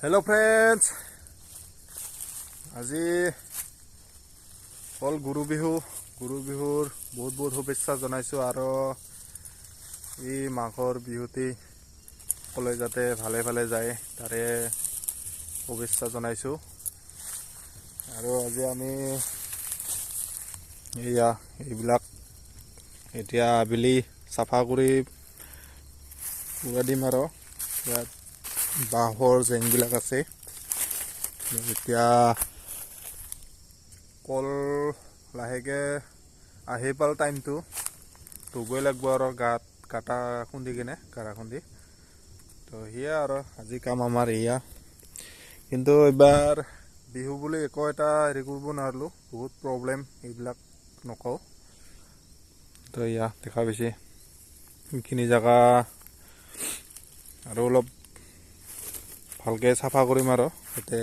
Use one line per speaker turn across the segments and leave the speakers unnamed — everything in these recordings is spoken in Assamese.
हेलो फ्रेंड्स আজি হল গুৰু বিহুৰ বহুত বহুত শুভেচ্ছা জনাইছো আৰু এই মাঘৰ বিহুটি সকলোৱে যাতে ভালে ভালে যায় তাৰে শুভেচ্ছা জনাইছো আৰু আজি আমি এইবিলাক এতিয়া আবেলি সাফা কৰি পুৰা দিম আৰু বাঁহৰ জেংবিলাক আছে এতিয়া কল লাহেকে আহি পাল টাইমটো ধুবই লাগব আৰু গাত কাটা খুন্দি কিনে কাৰা খুন্দি তো হিয়া আৰু আজি কাম আমাৰ এয়া কিন্তু এবাৰ বিহু বুলি একো এটা হেৰি কৰিব নোৱাৰিলো বহুত প্ৰব্লেম এইবিলাক নকওঁ তো ইয়া দেখা পাইছে এইখিনি জায়গা আৰু অলপ ভালকে সাফা কৰিম আৰু যাতে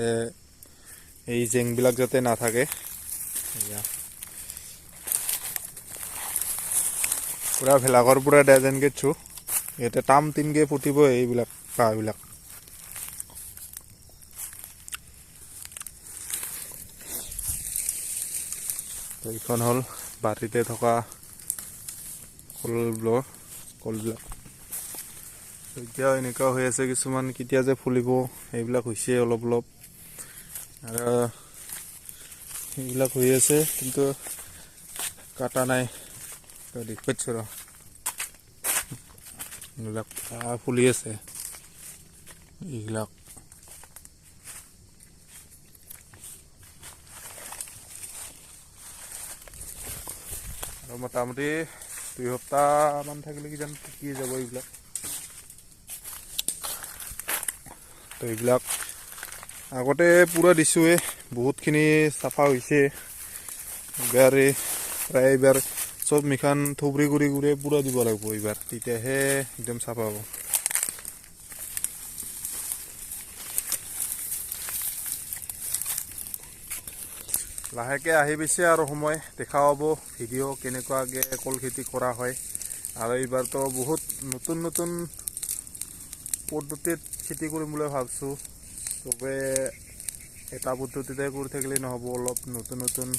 এই জেংবিলাক যাতে নাথাকে পুৰা ভেলাঘৰ পুৰা ডেজেনকে ছো ইয়াতে টাম টিমকে ফুটিব এইবিলাক কাঁহবিলাক তো এইখন হ'ল বাৰীতে থকা কলবিলাক এতিয়া এনেকুৱা হৈ আছে কিছুমান কেতিয়া যে ফুলিব এইবিলাক হৈছে অলপ অলপ আৰু এইবিলাক হৈ আছে কিন্তু কাটা নাই তো দেখছো ৰ এইবিলাক ফুলি আছে এইবিলাক আৰু মোটামুটি 2 সপ্তাহমান থাকিলে কি জানো কি যাব এইবিলাক তো এইবিলাক আগতে পুৰা দিছোৱে বহুতখিনি চাফা হৈছে এবাৰ প্ৰায় এবাৰ চব মিখান থুবৰি কৰি পুৰা দিব লাগিব এইবাৰ তেতিয়াহে একদম চাফা হ'ব লাহেকে আহি পাইছে আৰু সময় দেখা হ'ব ভিডিঅ' কেনেকুৱাকে কল খেতি কৰা হয় আৰু এইবাৰতো বহুত নতুন নতুন পদ্ধতিত খেতি কৰিম বুলি ভাবিছো তবে এটা পদ্ধতিতে কৰি থাকিলে নহ'ব অলপ নতুন নতুন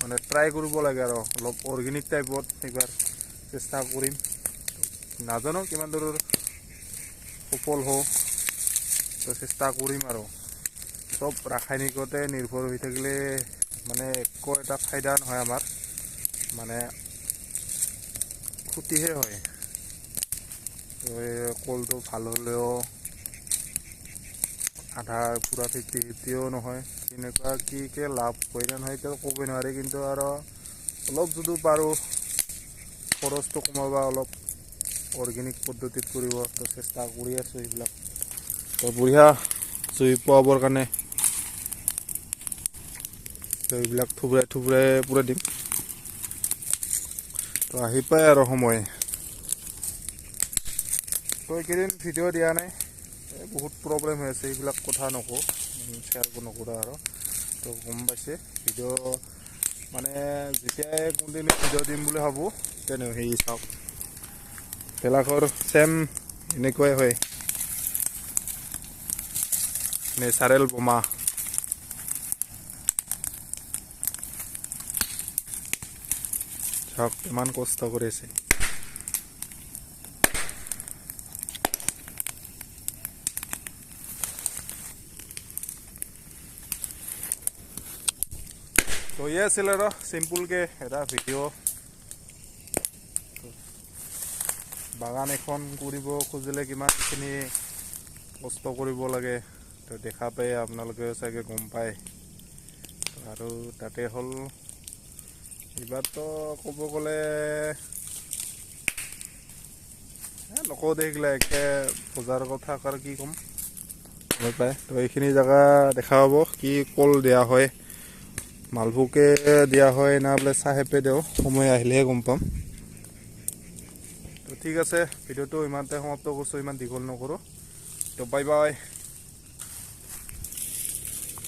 মানে ট্ৰাই কৰিব লাগে আৰু অলপ অৰ্গেনিক টাইপত এইবাৰ চেষ্টা কৰিম নাজানো কিমান দূৰ সফল হওঁ তো চেষ্টা কৰিম আৰু সব ৰাসায়নিকতে নিৰ্ভৰ হৈ থাকিলে মানে একো এটা ফায়দা নহয় আমাৰ মানে ক্ষতিহে হয় তো কলটো ভাল হ'লেও আধা পুৰা 50-50ও নহয় কেনেকুৱা কি লাভ হয় না নহয় তো ক'ব নোৱাৰি কিন্তু আৰু অলপ যদি পাৰোঁ খৰচটো কমাব অলপ অৰ্গেনিক পদ্ধতিত কৰিব তো চেষ্টা কৰি আছোঁ এইবিলাক তো বঢ়িয়া জুই পোৱাবৰ কাৰণে তো এইবিলাক থুবৰাই পুৰা দিম তো আহি পায় আৰু সময় তো এইকেইদিন ভিডিঅ' দিয়া নাই বহুত প্ৰব্লেম হৈ আছে এইবিলাক কথা নকওঁ শ্বেয়াৰ নকৰা আৰু তো গম পাইছে ভিডিঅ' মানে যেতিয়াই কোনদিন ভিডিঅ' দিম বুলি ভাবোঁ তেনে সেই চাওক ভেলাঘৰ চেম এনেকুৱাই হয় নেচাৰেল বোমা চাওক ইমান কষ্ট কৰিছে তো ইয়ে আছিল আৰু চিম্পুলকে এটা ভিডিঅ' বাগান এখন কৰিব খুজিলে কিমানখিনি কষ্ট কৰিব লাগে তো দেখা পাই আপোনালোকে চাগে গম পায় আৰু তাতে হ'ল এইবাৰতো ক'ব গ'লে নকওঁ দেখিলে একে বজাৰৰ কথা আৰু কি ক'ম গম পায় তো এইখিনি জেগা দেখা পাব কি কল দিয়া হয় মালভোগে দিয়া হয় না বোলে চাহেপে দিওঁ সময় আহিলেহে গম পাম তো ঠিক আছে ভিডিঅ'টো ইমানতে সমাপ্ত কৰিছোঁ ইমান দীঘল নকৰোঁ তো বাই বাই